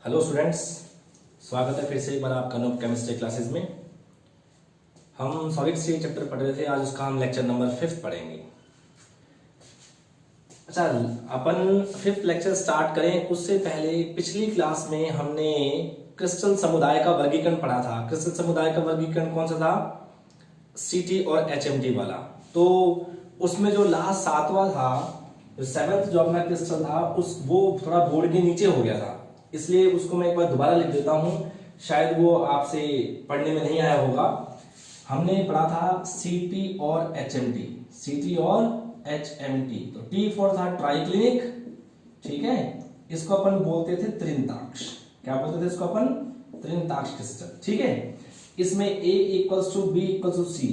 Hello students, स्वागत है फिर से एक बार आपका नॉन केमिस्ट्री क्लासेस में। हम सॉलिड स्टेट चैप्टर पढ़ रहे थे, आज उसका हम लेक्चर नंबर 5 पढ़ेंगे। अच्छा, अपन 5th लेक्चर स्टार्ट करें उससे पहले पिछली क्लास में हमने क्रिस्टल समुदाय का वर्गीकरण पढ़ा था। क्रिस्टल समुदाय का वर्गीकरण कौन सा था? सीटी और एचएमटी वाला। तो उसमें जो लास्ट 7वां था, जो 7th जो अपना क्रिस्टल था, वो थोड़ा बोर्ड के नीचे हो गया था, इसलिए उसको मैं एक बार दोबारा लिख देता हूं, शायद वो आपसे पढ़ने में नहीं आया होगा। हमने पढ़ा था सीटी और एचएमटी, सीटी और एचएमटी। तो टी फॉर था ट्राइक्लिनिक, ठीक है। इसको अपन बोलते थे त्रिंताक्ष। क्या बोलते थे इसको अपन? त्रिंताक्ष क्रिस्टल, ठीक है। इसमें A equals to B equals to C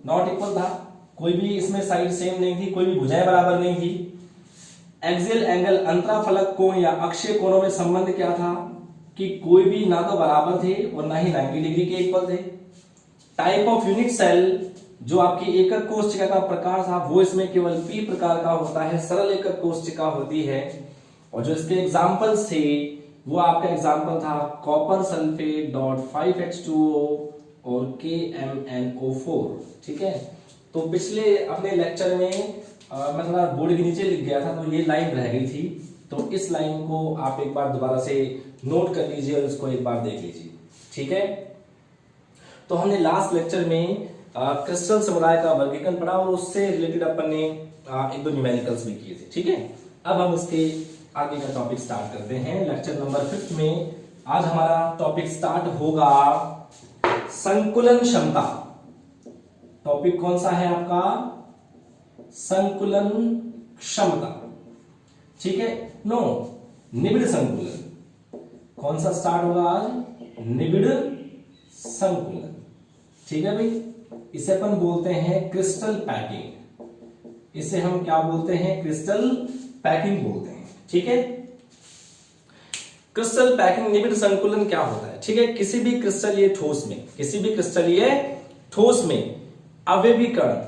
not equal था, कोई भी इसमें साइड सेम नहीं थी, कोई भी भुजाएं बराबर नहीं थी। एक्सियल एंगल अंतराफलक कोण या अक्षीय कोणों में संबंध क्या था कि कोई भी ना तो बराबर थे और ना ही 90 डिग्री के इक्वल थे। टाइप ऑफ यूनिट सेल, जो आपकी एकक कोशिका का प्रकार था, वो इसमें केवल पी प्रकार का होता है, सरल एकक कोशिका होती है। और जो इसके एग्जांपल्स थे वो आपका एग्जांपल था कॉपर सल्फेट डॉट 5H2O और KMnO4, ठीक है। तो पिछले अपने लेक्चर में मैं थोड़ा बोर्ड के नीचे लिख गया था, तो ये लाइन रह गई थी, तो इस लाइन को आप एक बार दोबारा से नोट कर लीजिए और इसको एक बार देख लीजिए, ठीक है। तो हमने लास्ट लेक्चर में क्रिस्टल समुदाय का वर्गीकरण पढ़ा और उससे रिलेटेड अपन ने एक दो न्यूमेरिकल्स भी किए थे, ठीक है। अब हम इसके आगे का टॉपिक स्टार्ट करते हैं। लेक्चर नंबर 5 में आज हमारा टॉपिक स्टार्ट होगा संकुलन क्षमता। टॉपिक कौन सा है आपका? संकुलन क्षमता, ठीक है। नो, निबिड़ संकुलन। कौन सा स्टार्ट होगा आज? निबिड़ संकुलन, ठीक है भाई। इसे अपन बोलते हैं क्रिस्टल पैकिंग। इसे हम क्या बोलते हैं? क्रिस्टल पैकिंग बोलते हैं, ठीक है। क्रिस्टल पैकिंग, निबिड़ संकुलन क्या होता है? ठीक है, किसी भी क्रिस्टलीय ठोस में, किसी भी क्रिस्टलीय ठोस में अवयवी कण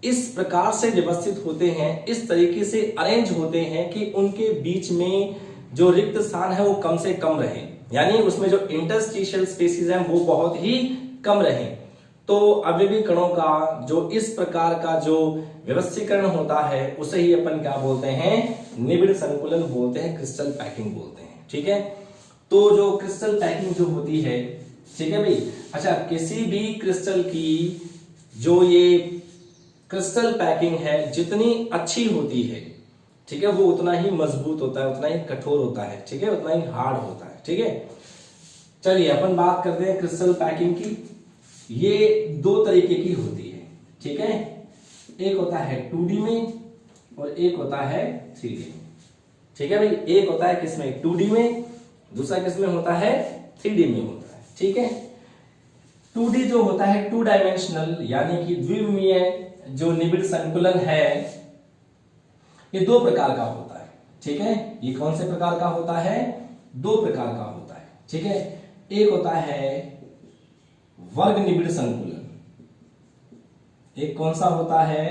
इस प्रकार से व्यवस्थित होते हैं, इस तरीके से अरेंज होते हैं कि उनके बीच में जो रिक्त स्थान है वो कम से कम रहे, यानी उसमें जो इंटरस्टिशियल स्पेसेस हैं वो बहुत ही कम रहे। तो अवयवी कणों का जो इस प्रकार का जो व्यवस्थीकरण होता है उसे ही अपन क्या बोलते हैं? निबिड़ संकुलन बोलते हैं, क्रिस्टल पैकिंग बोलते हैं, ठीक है। तो जो क्रिस्टल पैकिंग जो होती है, ठीक है भाई। अच्छा, किसी भी क्रिस्टल की जो ये क्रिस्टल पैकिंग है जितनी अच्छी होती है, ठीक है, वो उतना ही मजबूत होता है, उतना ही कठोर होता है, ठीक है, उतना ही हार्ड होता है, ठीक है। चलिए अपन बात करते हैं क्रिस्टल पैकिंग की। ये दो तरीके की होती है, ठीक है। एक होता है 2D में और एक होता है 3D में, ठीक है भाई। एक होता है किसमें? 2D में, दूसरा किसमें होता है? 3D में होता है, ठीक है। 2D जो होता है 2 डायमेंशनल, यानी कि द्विविमीय जो निबिड़ संकुलन है, ये 2 प्रकार का होता है, ठीक है। ये कौन से प्रकार का होता है? 2 प्रकार का होता है, ठीक है। एक होता है वर्ग निबिड़ संकुलन। एक कौन सा होता है?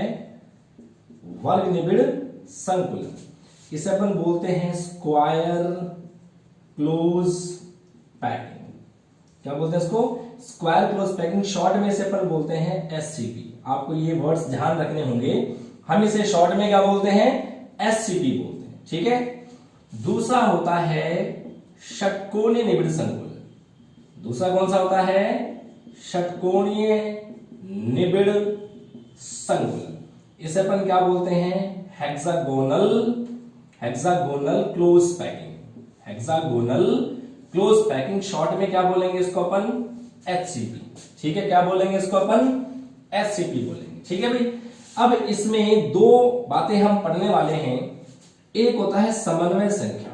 वर्ग निबिड़ संकुलन। इसे अपन बोलते हैं स्क्वायर क्लोज पैकिंग। क्या बोलते हैं इसको? Square close packing. शॉर्ट में इसे अपन बोलते हैं SCP। आपको ये वर्ड्स ध्यान रखने होंगे। हम इसे शॉर्ट में क्या बोलते हैं? SCP बोलते हैं, ठीक है। दूसरा होता है षटकोणीय निबिड़ संकुलन। दूसरा कौन सा होता है? षटकोणीय निबिड़ संकुलन। इसे अपन क्या बोलते हैं? Hexagonal close packing. Hexagonal close packing. Short में क्या बोलेंगे इसको अपन? HCP, ठीक है। क्या बोलेंगे इसको अपन? SCP बोलेंगे, ठीक है भाई। अब इसमें 2 बातें हम पढ़ने वाले हैं। एक होता है समन्वय संख्या,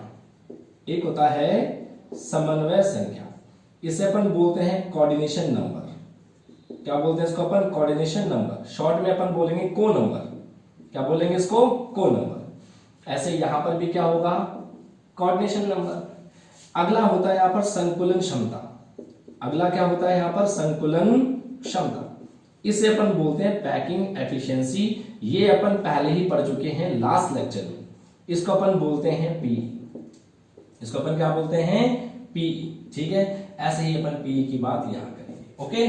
एक होता है समन्वय संख्या। इसे अपन बोलते हैं कोऑर्डिनेशन नंबर। क्या बोलते हैं इसको अपन? Coordination number. शॉर्ट में अपन बोलेंगे को नंबर। क्या बोलेंगे इसको? को नंबर। ऐसे यहां पर भी क्या होगा? Coordination number. अगला होता है यहां पर संकुलन क्षमता। अगला क्या होता है यहां पर? संकुलन क्षमता। इसे अपन बोलते हैं पैकिंग एफिशिएंसी। ये अपन पहले ही पढ़ चुके हैं लास्ट लेक्चर में। इसको अपन बोलते हैं P। इसको अपन क्या बोलते हैं? पीई, ठीक है। ऐसे ही अपन पीई की बात यहां करेंगे, ओके।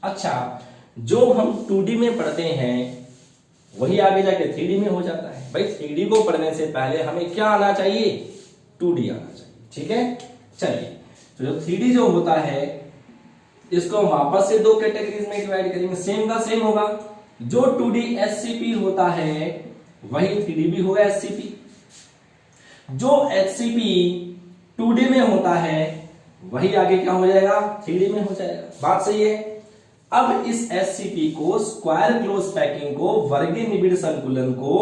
अच्छा, जो हम 2D में पढ़ते हैं वही आगे जाके 3D में हो जाता है। भाई 3D को पढ़ने से पहले हमें क्या आना चाहिए, 2D आना चाहिए, ठीक है। चलिए, तो जो 3D जो होता है इसको हम वापस से दो कैटेगरीज में डिवाइड करेंगे, सेम का सेम होगा। जो 2D SCP होता है वही 3D भी होगा SCP। जो HCP 2D में होता है वही आगे क्या हो जाएगा, 3D में हो जाएगा। बात सही है। अब इस SCP को, स्क्वायर क्लोज पैकिंग को, वर्गीय निबिड़ संकुलन को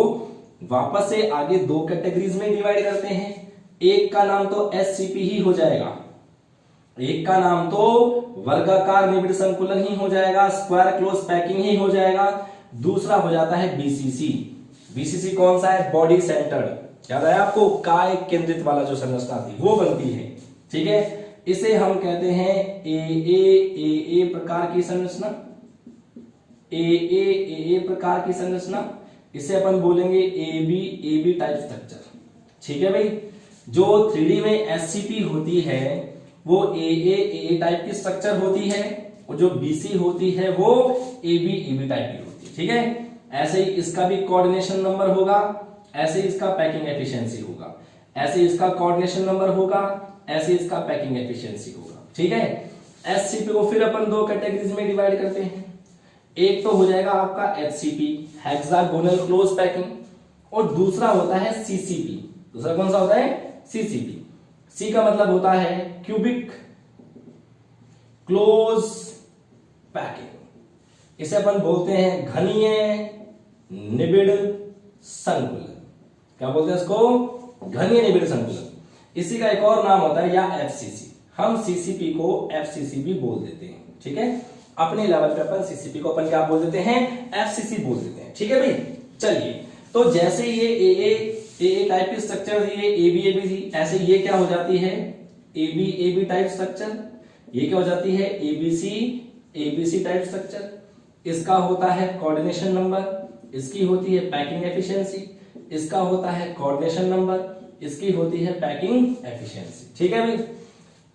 वापस से आगे दो कैटेगरीज में डिवाइड करते हैं। एक का नाम तो SCP ही हो जाएगा, एक का नाम तो वर्गाकार निबिड़ संकुलन ही हो जाएगा, स्क्वायर क्लोज पैकिंग ही हो जाएगा। दूसरा हो जाता है BCC। BCC कौन सा है, बॉडी सेंटर्ड। याद आया आपको, काय केंद्रित वाला जो संरचना थी वो बनती है, ठीक है। इसे हम कहते हैं AA प्रकार की संरचना, AA प्रकार की संरचना। इसे अपन बोलेंगे AB टाइप स्ट्रक्चर, ठीक है भाई। जो 3D में SCP होती है वो AA टाइप की स्ट्रक्चर होती है, और जो BC होती है वो AB टाइप की होती है, ठीक है। ऐसे ही इसका भी कोऑर्डिनेशन नंबर होगा, ऐसे इसका पैकिंग एफिशिएंसी होगा, ऐसे इसका कोऑर्डिनेशन नंबर होगा, ऐसे इसका पैकिंग एफिशिएंसी होगा, ठीक है। SCP को फिर अपन दो कैटेगरीज में डिवाइड करते हैं। एक तो हो जाएगा आपका HCP, हेक्सागोनल क्लोज पैकिंग, और दूसरा होता है CCP। दूसरा कौन सा होता है, CCP। C का मतलब होता है क्यूबिक क्लोज पैकिंग। इसे अपन बोलते हैं घनीय निबिड़ संकुलन। क्या बोलते हैं इसको, घनीय निबिड़ संकुलन। इसी का एक और नाम होता है या FCC। हम CCP को FCC भी बोल देते हैं, ठीक है। अपने लेवल पे अपन CCP को अपन क्या बोल देते हैं, FCC बोल देते हैं, ठीक है भाई। चलिए, तो जैसे ये AA टाइप की स्ट्रक्चर थी, ये AB थी, ऐसे ये क्या हो जाती है, AB टाइप स्ट्रक्चर। ये क्या हो जाती है, ABC टाइप स्ट्रक्चर। इसका होता है कोऑर्डिनेशन नंबर, इसकी होती है पैकिंग एफिशिएंसी, इसका होता है कोऑर्डिनेशन नंबर, इसकी होती है पैकिंग एफिशिएंसी, ठीक है भाई।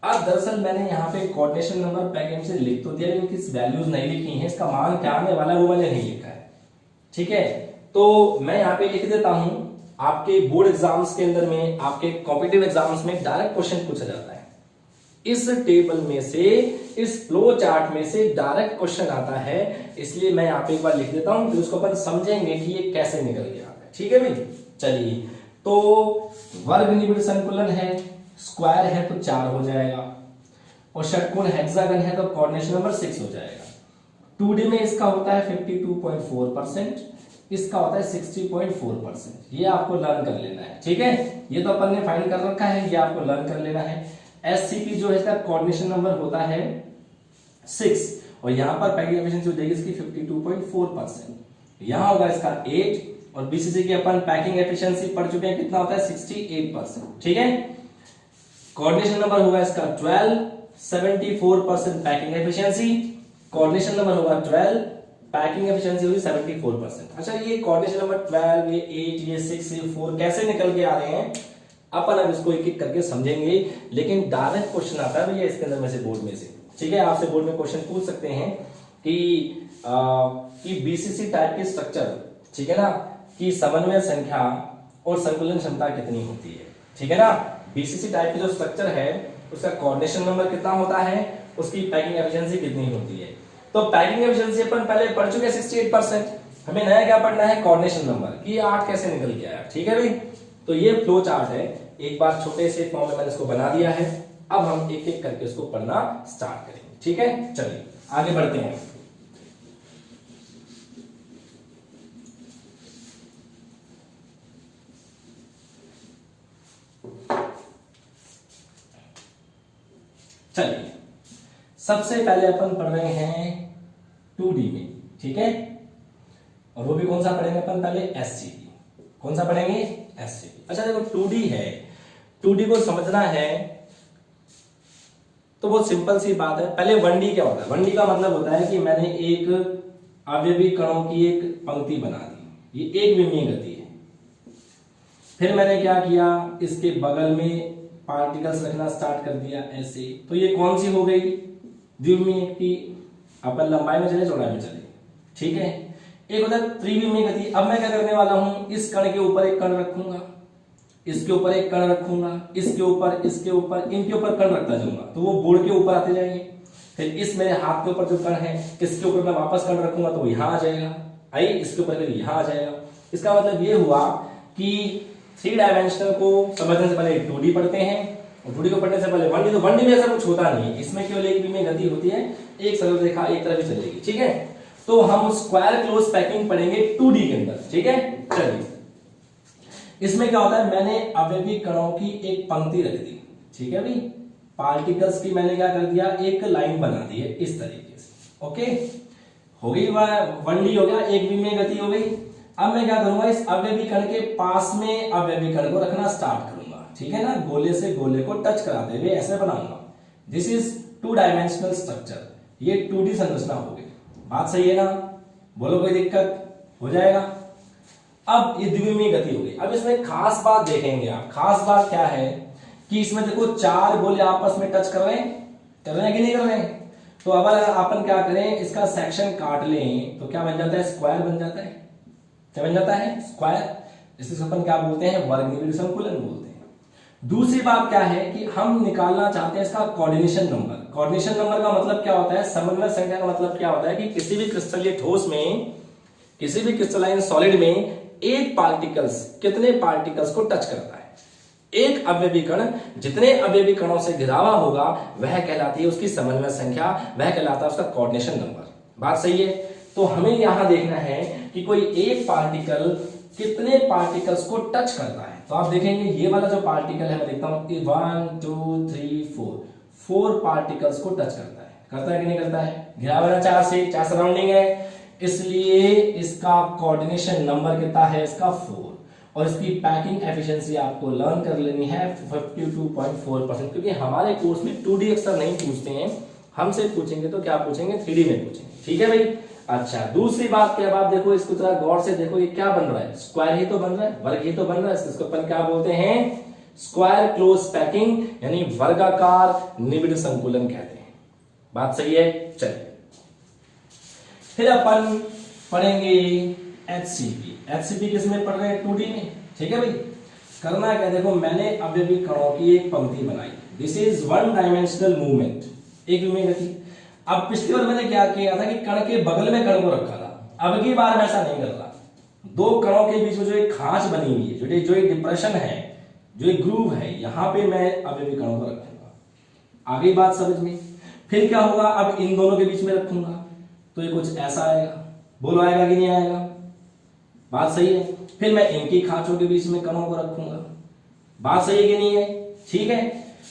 अब दरअसल मैंने यहाँ पे कोऑर्डिनेशन नंबर पैकिंग से लिख तो दिया, लेकिन किस वैल्यूज नहीं लिखी है, इसका मान क्या आने वाला है वो मैंने नहीं लिखा है, ठीक है। तो मैं यहाँ पे लिख देता हूं, आपके बोर्ड एग्जाम्स के अंदर में, आपके कॉम्पिटिटिव एग्जाम्स में डायरेक्ट क्वेश्चन पूछा जाता है। इस टेबल में से, इस फ्लो चार्ट में से डायरेक्ट क्वेश्चन आता है, इसलिए मैं यहाँ पे एक बार लिख देता हूं, फिर उसको अपन समझेंगे कि ये कैसे निकल के आता है, ठीक है भाई। चलिए, तो वर्ग निबिड़ संकुलन है, स्क्वायर है तो 4 हो जाएगा, और षटकोण हेक्सागन है तो कोऑर्डिनेशन नंबर 6 हो जाएगा। 2D में इसका होता है 52.4%, इसका होता है 60.4%। ये आपको लर्न कर लेना है, ठीक है। ये तो अपन ने फाइंड कर रखा है, ये आपको लर्न कर लेना है। SCP जो है इसका कोऑर्डिनेशन नंबर होता है 6, और यहां पर पैकिंग एफिशिएंसी हो जाएगी इसकी 52.4%। यहां होगा इसका 8, और BCC की अपन पैकिंग एफिशिएंसी पढ़ चुके हैं, कितना होता है 68%, ठीक है। कोऑर्डिनेशन नंबर होगा इसका 12, 74% पैकिंग एफिशिएंसी, कोऑर्डिनेशन नंबर होगा 12, पैकिंग एफिशिएंसी होगी 74%। अच्छा, ये कोऑर्डिनेशन नंबर 12, ये 8, ये 6, ये 4 कैसे निकल के आ रहे हैं, अपन अब इसको एक एक करके समझेंगे। लेकिन डायरेक्ट क्वेश्चन आता है भैया इसके अंदर में से, बोर्ड में से, ठीक है। आपसे बोर्ड में क्वेश्चन पूछ सकते हैं कि BCC टाइप की स्ट्रक्चर, ठीक है ना, कि समन्वय संख्या और संकुलन क्षमता कितनी होती है, ठीक है ना। BCC टाइप की जो स्ट्रक्चर है उसका कोऑर्डिनेशन नंबर कितना होता है, उसकी पैकिंग एफिशिएंसी कितनी होती है। तो पैकिंग एफिशिएंसी अपन पहले पढ़ चुके हैं 68%। हमें नया क्या पढ़ना है, कोऑर्डिनेशन नंबर, कि 8 कैसे निकल के आया, ठीक है भाई। तो ये फ्लो चार्ट है, एक बार छोटे से फॉर्म में मैंने इसको बना दिया है। अब हम एक एक करके इसको पढ़ना स्टार्ट करेंगे, ठीक है। चलिए आगे बढ़ते हैं। चलिए, सबसे पहले अपन पढ़ रहे हैं 2D में, ठीक है। और वो भी कौन सा पढ़ेंगे अपन, पहले SCP। कौन सा पढ़ेंगे, SCP। अच्छा देखो, 2D है, 2D को समझना है तो बहुत सिंपल सी बात है। पहले 1D क्या होता है, 1D का मतलब होता है कि मैंने एक अवयवी कणों की एक पंक्ति बना दी, ये एक विमीय गति है। फिर मैंने क्या किया, इसके बगल में पार्टिकल्स रखना स्टार्ट कर दिया ऐसे, तो ये कौन सी हो गई, द्विविमीय की। अपन लंबाई में चले चौड़ाई में चले, ठीक है। एक होता है त्रिविमीय गति। अब मैं क्या करने वाला हूं, इस कण के ऊपर एक कण रखूंगा, इसके ऊपर एक कण रखूंगा, इसके ऊपर, इसके ऊपर, इनके ऊपर कण रखता जाऊंगा, तो वो बोर्ड के ऊपर आते जाएंगे। फिर इस मेरे हाथ के ऊपर जो कण है, इसके ऊपर मैं वापस कण रखूंगा तो वो यहां आ जाएगा, आई इसके ऊपर यहां आ जाएगा। इसका मतलब ये हुआ कि 3 डायमेंशनल को समझने से पहले 2D पढ़ते हैं, और 2D को पढ़ने से पहले 1D। तो 1D में ऐसा कुछ होता नहीं है, इसमें केवल एक विमीय गति होती है, एक सरल रेखा एक तरफ ही चलेगी, ठीक है। तो हम स्क्वायर क्लोज पैकिंग पढ़ेंगे 2D के अंदर, ठीक है। चलिए, इसमें क्या होता है, मैंने अवयवी कणों की एक पंक्ति रख दी, ठीक है भाई। पार्टिकल्स की मैंने क्या कर दिया, एक लाइन बना दी है इस तरीके से, ओके। हो गई 1D हो गया, एक विमीय गति हो गई। अब मैं क्या करूंगा, इस अवयवी कण के पास में अवयवी कण को रखना स्टार्ट करूंगा, ठीक है ना। गोले से गोले को टच कराते हुए ऐसे बनाऊंगा। दिस इज 2 डायमेंशनल स्ट्रक्चर, ये 2D संरचना हो गई। बात सही है ना, बोलो कोई दिक्कत हो जाएगा। अब ये द्विविमीय गति हो गई। अब इसमें खास बात देखेंगे आप, खास बात क्या है कि इसमें देखो 4 गोले आपस में टच कर रहे हैं कि नहीं कर रहे हैं। तो अब अपन क्या करें, इसका सेक्शन काट लें तो क्या बन जाता है, स्क्वायर बन जाता है। क्या बन जाता है, स्क्वायर। इसे अपन क्या बोलते हैं, वर्ग निबिड़ संकुलन बोलते हैं। दूसरी बात क्या है कि हम निकालना चाहते हैं इसका कोऑर्डिनेशन नंबर। कोऑर्डिनेशन नंबर का मतलब क्या होता है, समन्वय संख्या का मतलब क्या होता है कि किसी भी क्रिस्टलीय ठोस में, किसी भी क्रिस्टलाइन सॉलिड में एक पार्टिकल्स कितने पार्टिकल्स को टच करता है। एक अवयवी कण जितने अवयवी कणों से घिरा हुआ होगा वह कहलाती है उसकी समन्वय संख्या, वह कहलाता है उसका कोऑर्डिनेशन नंबर। बात सही है। तो हमें यहां देखना है कि कोई एक पार्टिकल कितने पार्टिकल्स को टच करता है। तो आप देखेंगे ये वाला जो पार्टिकल है, मैं देखता हूं 1 2 3 4 पार्टिकल्स को टच करता है कि नहीं करता है। घिरा हुआ 4 से, 4 सराउंडिंग है, इसलिए इसका कोऑर्डिनेशन नंबर कितना है, इसका 4। और इसकी पैकिंग एफिशिएंसी आपको लर्न कर लेनी है 52.4%, क्योंकि हमारे कोर्स में 2D अक्सर नहीं पूछते हैं, हमसे पूछेंगे तो क्या पूछेंगे, 3D में पूछेंगे, ठीक है भाई। अच्छा, दूसरी बात क्या, बात देखो इसको जरा गौर से देखो, ये क्या बन रहा है, स्क्वायर ही तो बन रहा है, वर्ग ही तो बन रहा है। इसको अपन क्या बोलते हैं, स्क्वायर क्लोज पैकिंग, यानी वर्गाकार निबिड़ संकुलन कहते हैं। बात सही है। चलिए फिर अपन पढ़ेंगे HCP किसमें पढ़ रहे हैं, 2D में, ठीक है भाई। करना क्या, देखो मैंने अवयवी कणों की एक पंक्ति बनाई, दिस इज 1 डायमेंशनल मूवमेंट, एक विमीय गति। अब पिछली बार मैंने क्या किया था कि कण के बगल में कण को रखा था, अब की बार मैं ऐसा नहीं कर रहा। 2 कणों के बीच में जो एक खांच बनी हुई है, जो एक डिप्रेशन है, जो एक ग्रूव है, यहां पे मैं अवयवी कणों को रखूंगा। आगे बात समझ में। फिर क्या होगा, अब इन दोनों के बीच में रखूंगा तो ये कुछ ऐसा आएगा, बोलो आएगा कि नहीं आएगा। बात सही है। फिर मैं इनकी खांचों के बीच में कणों को रखूंगा, बात सही है कि नहीं है, ठीक है।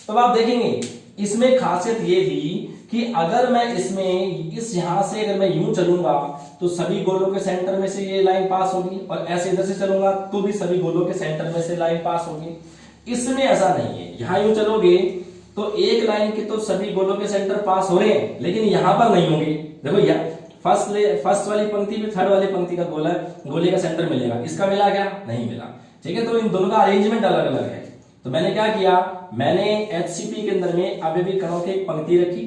तो आप देखेंगे इसमें खासियत ये थी कि अगर मैं इसमें इस यहां से अगर मैं यूं चलूंगा तो सभी गोलों के सेंटर में से ये लाइन पास होगी, और ऐसे इधर से चलूंगा तो भी सभी गोलों के सेंटर में से लाइन पास होगी। इसमें ऐसा नहीं है, यहां यूं चलोगे तो एक लाइन के तो सभी गोलों के सेंटर पास हो रहे हैं, लेकिन यहां पर नहीं होंगे। देखो यह फर्स्ट वाली पंक्ति में थर्ड वाली पंक्ति का गोले का सेंटर मिलेगा, इसका मिला क्या, नहीं मिला, ठीक है। तो इन दोनों का अरेंजमेंट अलग अलग है। तो मैंने क्या किया, मैंने HCP के अंदर में अवयवी कणों की एक पंक्ति रखी,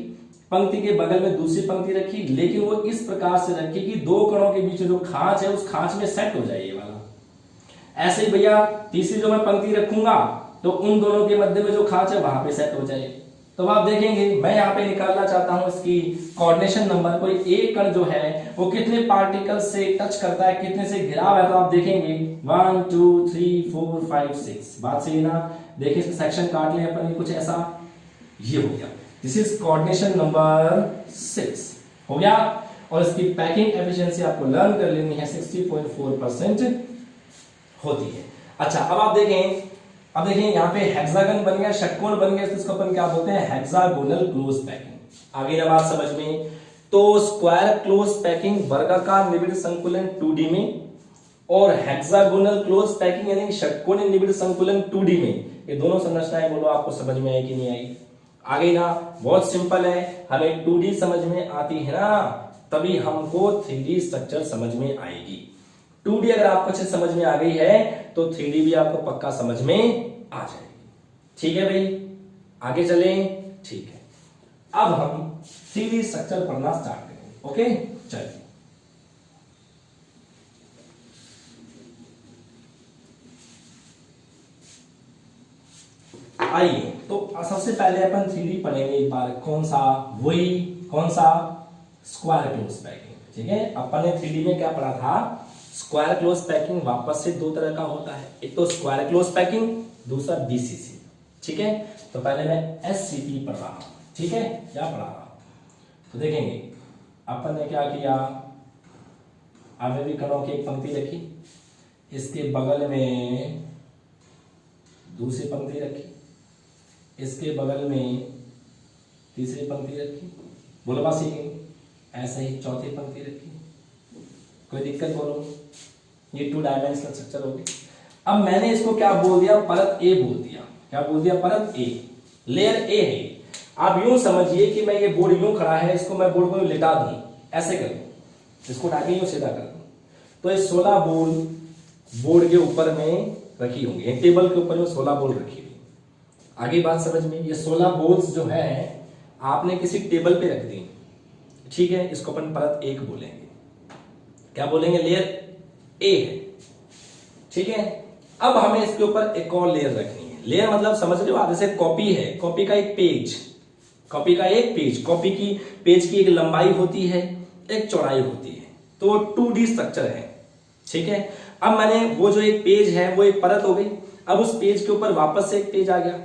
पंक्ति के बगल में दूसरी पंक्ति रखी, लेकिन वो इस प्रकार से रखी कि 2 कणों के बीच जो खांच है उस खांच में सेट हो जाए ये वाला। ऐसे ही भैया तीसरी जो मैं पंक्ति रखूंगा तो उन दोनों के मध्य में जो खांच है वहां पे सेट हो जाए। तो आप देखेंगे मैं यहाँ पे निकालना चाहता हूं इसकी कोऑर्डिनेशन नंबर, कोई एक कण जो है वो कितने पार्टिकल से टच करता है, कितने से घिरा हुआ है। तो आप देखेंगे 1 2 3 4 5 6, बात सही ना। देखिए इसका सेक्शन काट लें अपन, कुछ ऐसा ये हो गया, दिस इज कोऑर्डिनेशन नंबर 6 हो गया। और इसकी पैकिंग एफिशिएंसी आपको लर्न कर लेनी है, 60.4% होती है। अच्छा, अब आप देखें, अब देखिए यहाँ पे हेक्सागन बन गया, षटकोण बन गया, इसको अपन क्या बोलते हैं, हेक्सागोनल क्लोज पैकिंग। आगे ना बात समझ में। तो स्क्वायर क्लोज पैकिंग वर्गाकार निबिड़ संकुलन 2D में, और हेक्सागोनल क्लोज पैकिंग यानी षटकोणीय निबिड़ संकुलन 2D में, ये दोनों संरचनाएं बोलो आपको समझ में आई कि नहीं आई। आगे ना बहुत सिंपल है, हमें 2D समझ में आती है ना, तभी हमको 3D स्ट्रक्चर समझ में आएगी। 2D अगर आपको अच्छे समझ में आ गई है तो 3D भी आपको पक्का समझ में आ जाएगी। ठीक है भाई, आगे चलें। ठीक है, अब हम 3D स्ट्रक्चर पढ़ना स्टार्ट करेंगे। ओके, चलिए। आइए, तो सबसे पहले अपन 3D पढ़ेंगे एक बार। कौन सा स्क्वायर क्लोज पैकिंग। ठीक है, अपन ने 3D में क्या पढ़ा था, स्क्वायर क्लोज पैकिंग। वापस से दो तरह का होता है, एक तो स्क्वायर क्लोज पैकिंग, दूसरा BCC। ठीक है, तो पहले मैं SCP पढ़ रहा हूं। ठीक है, क्या पढ़ा रहा हूं, तो देखेंगे अपन ने क्या किया। आवेवी कणों की एक पंक्ति रखी, इसके बगल में दूसरी पंक्ति रखी, इसके बगल में तीसरी पंक्ति रखी, बोलो बात सीखेंगे। ऐसे ही चौथी पंक्ति रखी, कोई दिक्कत बोलो। ये 2 डायमेंशनल स्ट्रक्चर हो गई। अब मैंने इसको क्या बोल दिया, परत ए बोल दिया। क्या बोल दिया, परत ए, लेयर ए है। आप यूं समझिए कि मैं ये बोर्ड यूं खड़ा है, इसको मैं बोर्ड को लिटा दूं, ऐसे कर दूं, इसको उठा के यूं सीधा कर दूं, तो ये 16 बॉल बोर्ड के ऊपर में रखी होंगी, टेबल के ऊपर में 16 बॉल रखी हुई। आगे बात समझ में, ये 16 बॉल्स जो है आपने किसी टेबल पे रख दी। ठीक है, इसको अपन परत 1 बोलेंगे। क्या बोलेंगे, लेयर ए है। ठीक है, अब हमें इसके ऊपर एक और लेयर रखनी है। लेयर मतलब समझ रहे हो, जैसे कॉपी है, कॉपी का एक पेज, कॉपी की पेज की एक लंबाई होती है, एक चौड़ाई होती है, तो 2D स्ट्रक्चर है। ठीक है, अब मैंने वो जो एक पेज है वो एक परत हो गई। अब उस पेज के ऊपर वापस से एक पेज आ गया,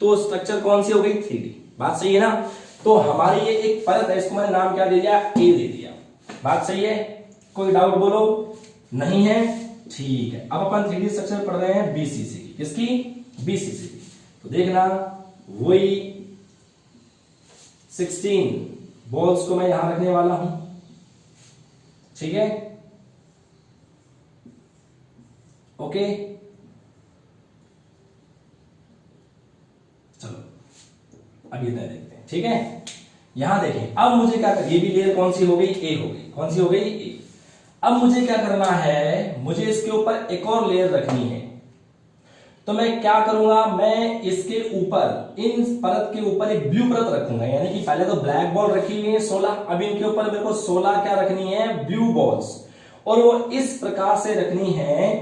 तो स्ट्रक्चर कौन सी हो गई, 3D। बात सही है ना। तो हमारी ये एक परत है, इसको मैंने नाम क्या दे दिया, ए दे दिया। बात सही है, कोई डाउट बोलो, नहीं है। ठीक है, अब अपन 3D स्ट्रक्चर पढ़ रहे हैं BCC की। किसकी, BCC की। तो देखना, वही 16 बॉल्स को मैं यहां रखने वाला हूं। ठीक है, ओके, चलो अब ये देखते हैं। ठीक है, यहां देखें, अब मुझे क्या कर, ये भी लेयर कौन सी हो गई, ए हो गई। कौन सी हो गई, ए। अब मुझे क्या करना है, मुझे इसके ऊपर एक और लेयर रखनी है। तो मैं क्या करूंगा, मैं इसके ऊपर, इन परत के ऊपर एक ब्लू परत रखूंगा। यानी कि पहले तो ब्लैक बॉल रखी हुई है 16, अब इनके ऊपर मेरे को 16 क्या रखनी है, ब्लू बॉल्स। और वो इस प्रकार से रखनी है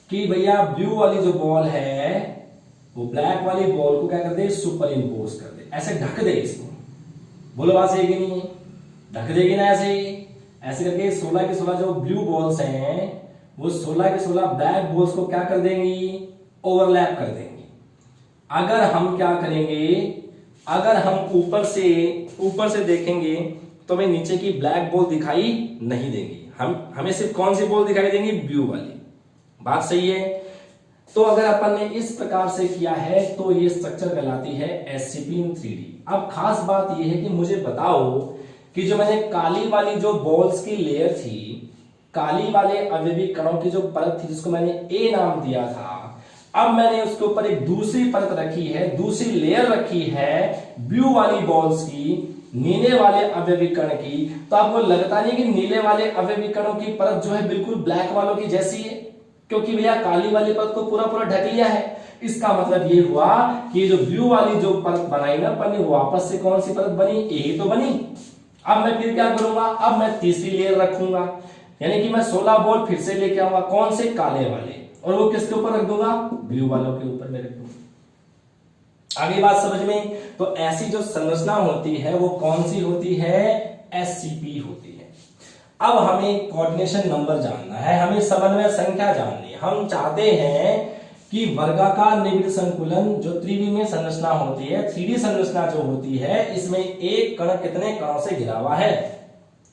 कि भैया ब्लू वाली जो बॉल है वो ब्लैक वाली बॉल को क्या कर दे, सुपर इम्पोज कर दे, ऐसे ढक दे इसको। बोलो बात सही कि नहीं है, ढक देगी ना ऐसे करके 16 के 16 जो ब्लू बॉल्स हैं वो 16 के 16 ब्लैक बॉल्स को क्या कर देंगी, ओवरलैप कर देंगी। अगर हम क्या करेंगे, अगर हम ऊपर से देखेंगे तो हमें नीचे की ब्लैक बॉल दिखाई नहीं देंगी, हमें सिर्फ कौन सी बॉल दिखाई देंगी, ब्लू वाली। बात सही है। तो अगर अपन ने इस प्रकार से किया है तो ये स्ट्रक्चर कहलाती है SCP in 3D। अब खास बात ये है कि मुझे बताओ कि जो मैंने काली वाली जो बॉल्स की लेयर थी, काली वाले अवयवी कणों की जो परत थी जिसको मैंने ए नाम दिया था, अब मैंने उसके ऊपर एक दूसरी परत रखी है, दूसरी लेयर रखी है ब्लू वाली बॉल्स की, नीले वाले अवयवी कण की। तो आपको लगता नहीं कि नीले वाले अवयवी कणों की परत जो है बिल्कुल ब्लैक वालों की जैसी है, क्योंकि भैया काली वाली परत को पूरा पूरा ढक लिया है। इसका मतलब ये हुआ कि जो ब्लू वाली जो परत बनाई ना अपन ने, वापस से कौन सी परत बनी, ए तो बनी। अब मैं फिर क्या करूंगा, अब मैं तीसरी लेयर रखूंगा, यानी कि मैं 16 बॉल फिर से लेके आऊंगा, कौन से, काले वाले, और वो किसके ऊपर रख दूंगा, ब्लू वालों के ऊपर में रख दूंगा। आगे बात समझ में। तो ऐसी जो संरचना होती है वो कौन सी होती है, SCP होती है। अब हमें कोऑर्डिनेशन नंबर जानना है, हमें समन्वय संख्या जाननी है। हम चाहते हैं कि वर्गाकार निबिड़ संकुलन जो 3D में संरचना होती है, 3D संरचना जो होती है, इसमें एक कण कितने कणों से घिरा हुआ है।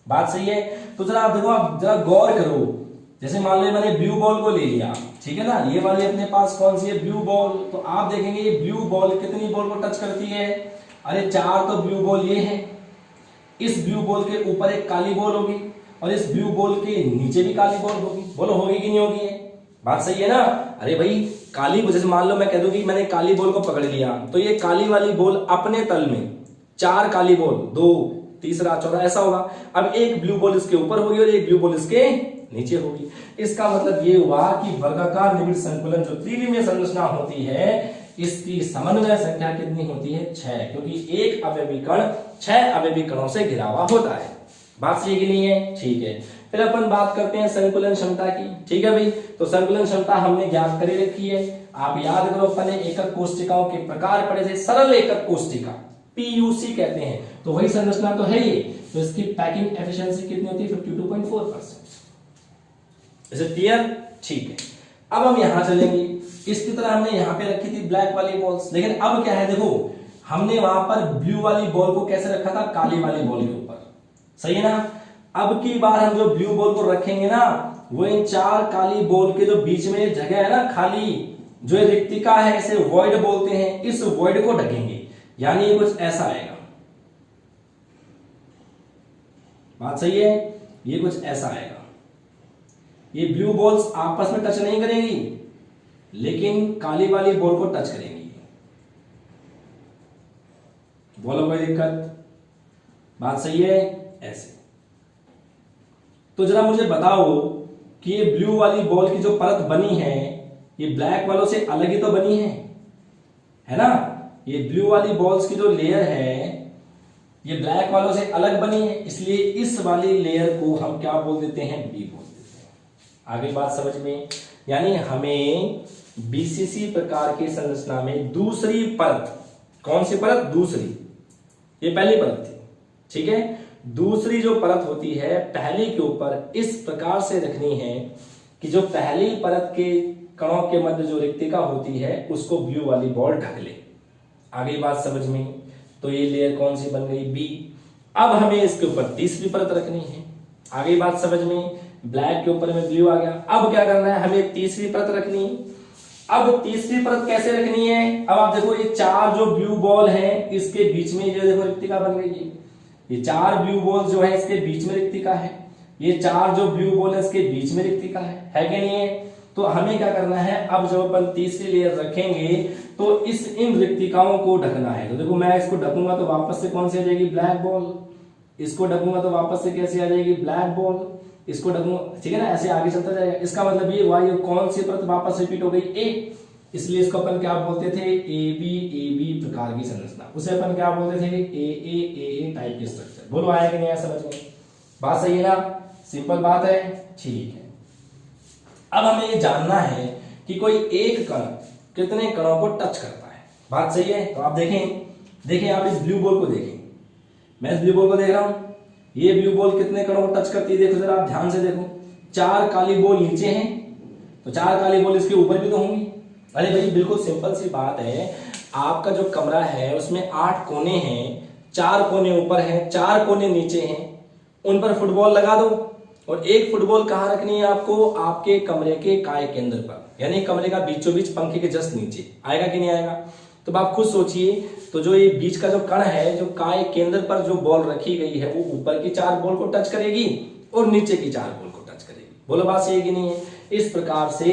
बात सही है। तो जरा आप देखो, आप जरा गौर करो। जैसे मान लो मैंने ब्लू बॉल को ले लिया, ठीक है ना, ये वाली अपने पास कौन सी है, ब्लू बॉल। तो आप देखेंगे ये ब्लू बॉल कितनी बॉल को टच करती है, अरे 4 तो ब्लू बॉल ये है। इस ब्लू बॉल के ऊपर एक काली बॉल होगी और इस ब्लू बॉल के नीचे भी काली बॉल होगी। बोलो होगी कि नहीं होगी, बात सही है ना। अरे भाई काली, जैसे मान लो मैं कह दूं कि मैंने काली बॉल को पकड़ लिया, तो ये काली वाली बॉल अपने तल में 4 काली बॉल, 2, तीसरा, चौथा, ऐसा होगा। अब एक ब्लू बॉल इसके ऊपर होगी और एक ब्लू बॉल इसके नीचे होगी। इसका मतलब ये हुआ कि वर्गाकार निबिड़ संकुलन जो 3D में संरचना होती है, इसकी समन्वय संख्या कितनी होती है? 6, क्योंकि एक अवयवी कण 6 अवयवी कणों से घिरा हुआ होता है। बात सही कि नहीं है? ठीक है। फिर अपन बात करते हैं संकुलन क्षमता की। ठीक है भाई, तो संकुलन क्षमता हमने ज्ञात कर रखी है। आप याद करो, अपन ने एकक कोष्टिकाओं के प्रकार पढ़े थे। सरल एकक कोष्टिका पीयूसी कहते हैं, तो वही संरचना तो है ये। तो इसकी पैकिंग एफिशिएंसी कितनी होती है? 52.4%। इसे क्लियर? ठीक है। अब हम यहां चलेंगे, इसकी तरह हमने यहां पे रखी थी ब्लैक वाली बॉल्स, लेकिन अब क्या है, देखो हमने वहां पर ब्लू वाली बॉल को कैसे रखा था? काली वाली बॉल के ऊपर, सही है ना। अब की बार हम जो ब्लू बॉल को रखेंगे ना, वो इन 4 काली बॉल के जो बीच में जगह है ना खाली, जो रिक्तिका है, इसे वॉइड बोलते हैं, इस वॉइड को ढकेंगे, यानी ये कुछ ऐसा आएगा। बात सही है? ये कुछ ऐसा आएगा। ये ब्लू बॉल्स आपस में टच नहीं करेंगी, लेकिन काली वाली बॉल को टच करेंगी। बोलो कोई दिक्कत? बात सही है? ऐसे। तो जरा मुझे बताओ कि ये ब्लू वाली बॉल की जो परत बनी है, ये ब्लैक वालों से अलग ही तो बनी है ना। ये ब्लू वाली बॉल्स की जो लेयर है, ये ब्लैक वालों से अलग बनी है, इसलिए इस वाली लेयर को हम क्या बोल देते हैं? बी बोल देते हैं। आगे बात समझ में? यानी हमें बीसीसी प्रकार की संरचना में दूसरी परत, कौन सी परत? दूसरी, ये पहली परत थी, ठीक है। दूसरी जो परत होती है पहली के ऊपर इस प्रकार से रखनी है कि जो पहली परत के कणों के मध्य जो रिक्तिका होती है उसको ब्लू वाली बॉल ढक ले। आगे बात समझ में? तो ये लेयर कौन सी बन गई? बी। अब हमें इसके ऊपर तीसरी परत रखनी है। आगे बात समझ में? ब्लैक के ऊपर में ब्लू आ गया। अब क्या करना है? हमें तीसरी परत रखनी है। अब तीसरी परत कैसे रखनी है? अब आप देखो, ये 4 जो ब्लू बॉल है, इसके बीच में जो देखो रिक्तिका बन गई है। ये 4 ब्लू बॉल जो है इसके बीच में रिक्तिका है। ये 4 जो ब्लू बॉल है इसके बीच में रिक्तिका है कि नहीं है? तो हमें क्या करना है? अब जब अपन तीसरी लेयर रखेंगे तो इन रिक्तिकाओं को ढकना है। तो देखो, मैं इसको ढकूंगा तो वापस से कौन सी आ जाएगी? Black ball. इसको ढकूंगा तो वापस से कैसी आ जाएगी? Black ball. इसको ढकूंगा, ठीक है ना, ऐसे आगे चलता जाएगा। इसका मतलब ये हुआ, ये कौन सी परत वापस रिपीट हो गई? ए। इसलिए इसको अपन क्या बोलते थे? ए बी प्रकार की संरचना। उसे अपन क्या बोलते थे? ए टाइप की स्ट्रक्चर। बोलो, आया कि नहीं आया समझ में? बात सही है ना? सिंपल बात है। ठीक है। अब हमें ये जानना है कि कोई एक कण कितने कणों को टच करता है। बात सही है? तो आप देखें आप इस ब्लू बॉल को देखें। मैं इस ब्लू बॉल को देख रहा हूं, ये ब्लू बॉल कितने कणों को टच करती है? देखो जरा, आप ध्यान से देखो। 4 काली बॉल नीचे हैं, तो 4 काली बॉल इसके ऊपर भी तो होंगी। अरे भाई, बिल्कुल सिंपल सी बात है। आपका जो कमरा है उसमें 8 कोने हैं, 4 कोने ऊपर हैं, 4 कोने नीचे हैं, उन पर फुटबॉल लगा दो। और एक फुटबॉल कहां रखनी है आपको? आपके कमरे के काय केंद्र पर, यानी कमरे का बीचों बीच पंखे के जस्ट नीचे। आएगा कि नहीं आएगा? तो आप खुद सोचिए। तो जो ये बीच का जो कण है, जो काय केंद्र पर जो बॉल रखी गई है, वो ऊपर की 4 बॉल को टच करेगी और नीचे की 4 बॉल को टच करेगी। बोलो, बात सही है कि नहीं है? इस प्रकार से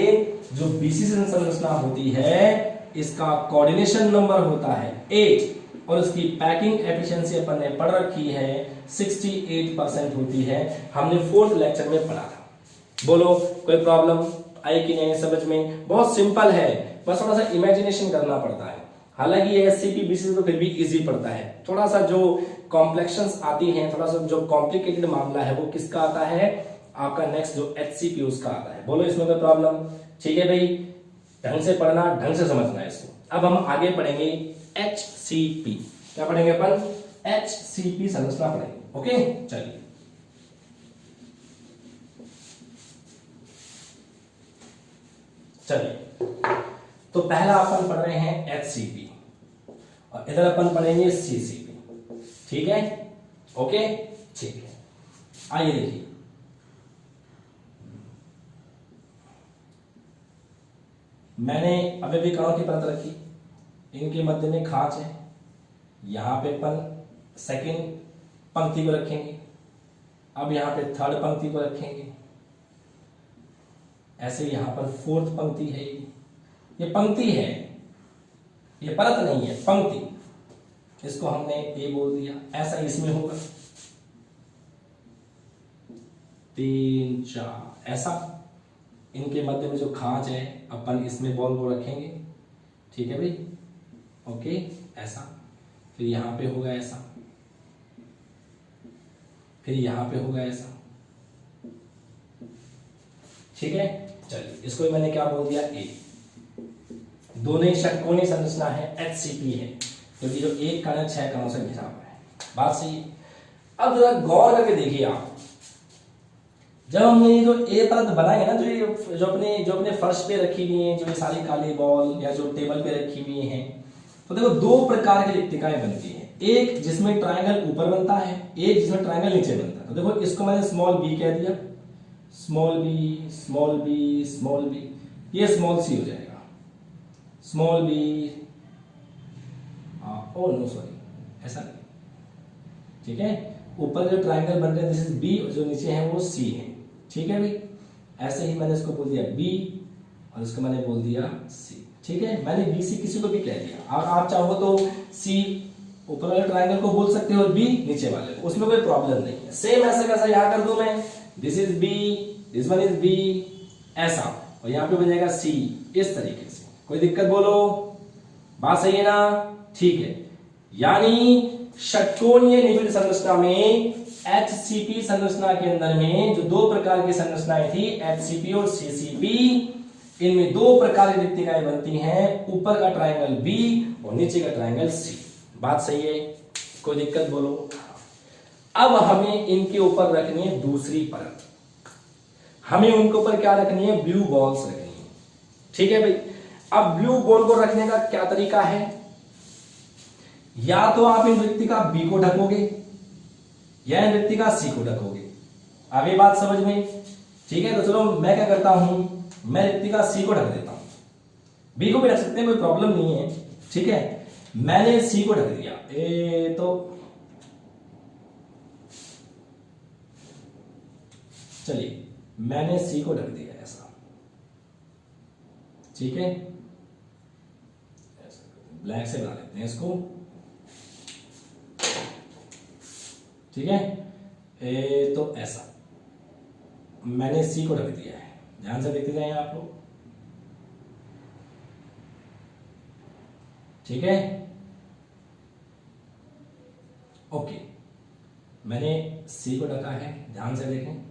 जो बीसीसी संरचना होती है, इसका कोऑर्डिनेशन नंबर होता है 8 और उसकी पैकिंग एफिशिएंसी अपन ने पढ़ रखी है 68% होती है। हमने 4th लेक्चर में पढ़ा था। बोलो, कोई प्रॉब्लम आई कि नहीं समझ में? बहुत सिंपल है, बस थोड़ा सा इमेजिनेशन करना पड़ता है। हालांकि ये एससीपी बीसीसी तो फिर भी इजी पड़ता है। थोड़ा सा जो कॉम्प्लेक्शंस आती हैं, थोड़ा सा जो कॉम्प्लिकेटेड मामला है, वो किसका आता है? आपका नेक्स्ट जो एचसीपी उसका आता है। बोलो, इसमें कोई प्रॉब्लम? ठीक है भाई, ढंग से पढ़ना, ढंग से समझना है इसको। अब हम आगे पढ़ेंगे एचसीपी। क्या पढ़ेंगे अपन? एचसीपी संरचना पढ़ेंगे। ओके, चलिए। तो पहला अपन पढ़ रहे हैं एचसीपी और इधर अपन पढ़ेंगे सीसीपी। ठीक है? ओके, ठीक है। आइए देखिए, मैंने अवयवी कणों की परत रखी, इनके मध्य में खांच है। यहां पे अपन सेकंड पंक्ति को रखेंगे, अब यहां पे थर्ड पंक्ति को रखेंगे, ऐसे यहां पर 4th पंक्ति है। ये पंक्ति है, ये परत नहीं है, पंक्ति। इसको हमने ए बोल दिया। ऐसा इसमें होगा 3 4, ऐसा। इनके मध्य में जो खांच है, अपन इसमें बॉल को रखेंगे। ठीक है भाई, ओके ऐसा, फिर यहां पे होगा ऐसा, फिर यहां पे होगा ऐसा, ठीक है। चलिए इसको मैंने क्या बोल दिया, ए। दोनों ही षटकोणीय संरचना है, HCP है, क्योंकि जो एक कण 6 कणों से घिरा हुआ है। बात सही है। अब जरा गौर करके देखिए आप, जब हमने ये जो ए परत बनाई है ना, जो अपने फर्श पे रखी हुई है, जो ये सारी काली बॉल या जो टेबल पे रखी हुई है, तो देखो दो प्रकार की रिक्तिकाएं बनती है, एक जिसमें ट्रायंगल ऊपर बनता है, एक जिसमें ट्रायंगल नीचे बनता है। तो देखो इसको मैंने स्मॉल बी कह दिया, small B small B small B, ये स्मॉल सी हो जाएगा, small B, oh no sorry ऐसा नहीं, ठीक है। ऊपर जो ट्रायंगल बन रहे हैं दिस इज बी, और जो नीचे है वो सी है, ठीक है भाई। ऐसे ही मैंने इसको बोल दिया बी और इसको मैंने बोल दिया सी, ठीक है। मैंने बी सी किसी को भी कह दिया, और आप चाहो तो सी ऊपर वाले ट्रायंगल को बोल सकते हो और बी नीचे वाले को, उसमें कोई प्रॉब्लम नहीं है। सेम ऐसे कैसा यहां कर दूं मैं, this is B, this one is B, ऐसा, और यहां पे बन जाएगा सी, इस तरीके से। कोई दिक्कत बोलो, बात सही है ना, ठीक है। यानी षटकोणीय निबिड़ संरचना में, HCP संरचना के अंदर में जो दो प्रकार की संरचनाएं थी, HCP और CCP, इनमें दो प्रकार की रिक्तिकाएं बनती हैं, ऊपर का ट्रायंगल बी और नीचे का ट्रायंगल सी। बात सही है, कोई दिक्कत बोलो। अब हमें इनके ऊपर रखनी है दूसरी परत, हमें उनके ऊपर क्या रखनी है, ब्लू बॉल्स रखनी है, ठीक है भाई। अब ब्लू बॉल को रखने का क्या तरीका है, या तो आप इन रिक्तिका बी को ढकोगे या इन रिक्तिका सी को ढकोगे। अब ये बात समझ में, ठीक है। तो चलो मैं क्या करता हूं, मैं रिक्तिका सी को ढक देता हूं, बी को भी ढक सकते हैं, कोई प्रॉब्लम नहीं है, ठीक है। मैंने सी को ढक दिया, तो चलिए मैंने सी को ढक दिया ऐसा, ठीक है। ब्लैक से बना लेते हैं इसको, ठीक है। तो ऐसा मैंने सी को ढक दिया है, ध्यान से देखते जाएं आप लोग, ठीक है, ओके। मैंने सी को ढका है, ध्यान से देखें,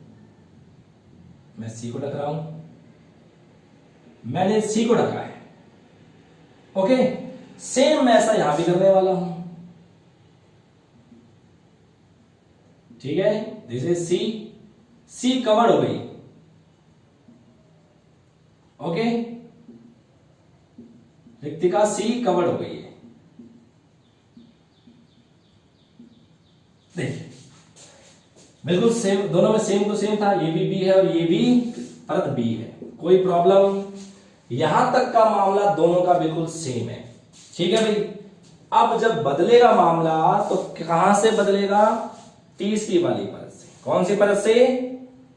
मैं सी को ढक रहा हूं, मैंने सी को ढका है, ओके। सेम मैं ऐसा यहां भी करने वाला हूं, ठीक है। This is C, C covered हो गई, ओके। रिक्तिका सी कवर्ड हो गई है, देखिए बिल्कुल सेम, दोनों में सेम टू सेम था, ये भी बी है और ये भी परत बी है, कोई प्रॉब्लम। यहां तक का मामला दोनों का बिल्कुल सेम है, ठीक है भाई। अब जब बदलेगा मामला तो कहां से बदलेगा, तीसरी वाली परत से। कौन सी परत से,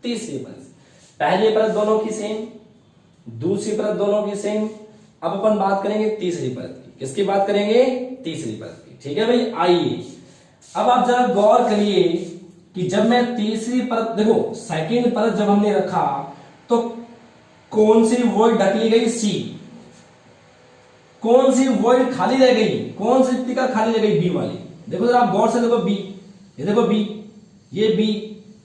तीसरी परत से। पहली परत दोनों की सेम, दूसरी परत दोनों की सेम, अब अपन बात करेंगे तीसरी परत की। किसकी बात करेंगे, तीसरी परत की, ठीक है भाई। आइए अब आप जरा गौर करिए कि जब मैं तीसरी परत, देखो सेकंड परत जब हमने रखा तो कौन सी वॉइड ढक ली गई, सी, कौन सी वॉइड खाली रह गई, कौन सी रिक्तिका खाली रह गई, बी वाली। देखो जरा आप गौर से देखो, बी, ये देखो बी, ये बी,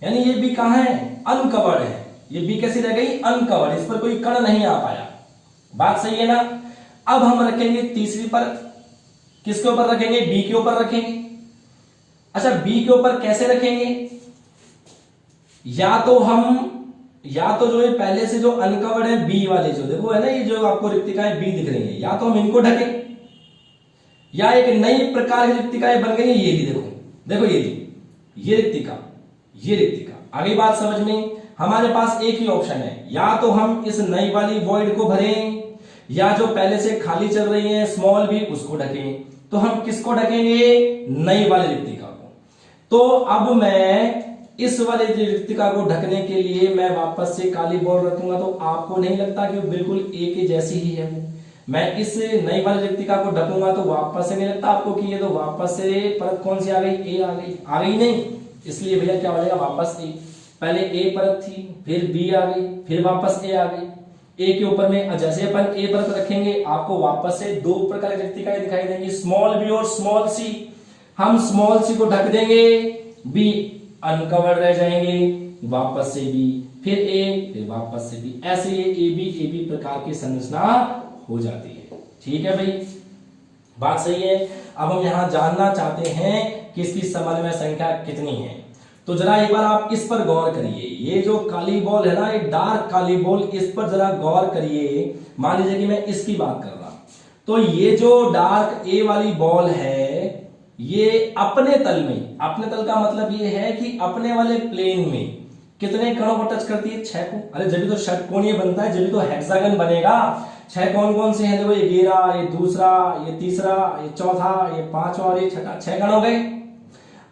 यानी ये बी कहां है, अनकवर्ड है, ये बी कैसी रह गई, अनकवर्ड, इस पर कोई कण नहीं आ पाया। बात सही है ना। अब हम रखेंगे तीसरी परत, किसके ऊपर रखेंगे, बी के ऊपर रखेंगे। अच्छा बी के ऊपर कैसे रखेंगे, या तो जो है पहले से जो अनकवर्ड है बी वाले, जो देखो है ना, ये जो आपको रिक्तिकाएं बी दिख रही है, या तो हम इनको ढकें, या एक नई प्रकार की रिक्तिकाएं बन गई है, ये भी देखो ये रिक्तिका, ये रिक्तिका। आगे बात समझ में, हमारे पास एक ही ऑप्शन है, या तो हम इस नई वाली वॉइड को भरें, या जो पहले से खाली चल रही है स्मॉल बी उसको ढकें। तो हम किसको ढकेंगे, नई वाली रिक्तिका को। तो अब मैं इस वाले रिक्तिका को ढकने के लिए मैं वापस से काली बॉल रखूंगा, तो आपको नहीं लगता कि वो बिल्कुल ए के जैसी ही है वो। मैं इस नई वाली रिक्तिका को ढकूंगा तो वापस से नहीं लगता आपको कि ये तो वापस से परत कौन सी आ गई, ए आ गई नहीं। इसलिए भैया क्या हो जाएगा, वापस ए, पहले ए परत थी, फिर बी आ गई, फिर वापस ए आ गई। ए के ऊपर में जैसे अपन ए परत रखेंगे आपको वापस से दो प्रकार की रिक्तिकाएं दिखाई देंगी, स्मॉल बी और स्मॉल सी। हम स्मॉल सी को ढक देंगे, बी अनकवर्ड रह जाएंगे, वापस से बी, फिर ए, फिर वापस से बी, ऐसे ये ए बी प्रकार की संरचना हो जाती है। ठीक है भाई, बात सही है। अब हम यहां जानना चाहते हैं कि इसकी समन्वय संख्या कितनी है। तो जरा एक बार आप इस पर गौर करिए, ये जो काली बॉल है ना, ये डार्क काली बॉल, इस पर जरा गौर करिए। मान लीजिए कि मैं इसकी बात कर रहा, तो ये जो डार्क ए वाली बॉल है ये अपने तल में, अपने तल का मतलब ये है कि अपने वाले प्लेन में कितने कणों को टच करती है? 6 को। अरे जब तो षटकोणीय बनता है, जब तो हेक्सागन बनेगा। 6 कौन कौन से हैं? देखो, ये 11, ये दूसरा, ये तीसरा, ये चौथा, ये पांचवा और ये छठा, 6 कण हो गए।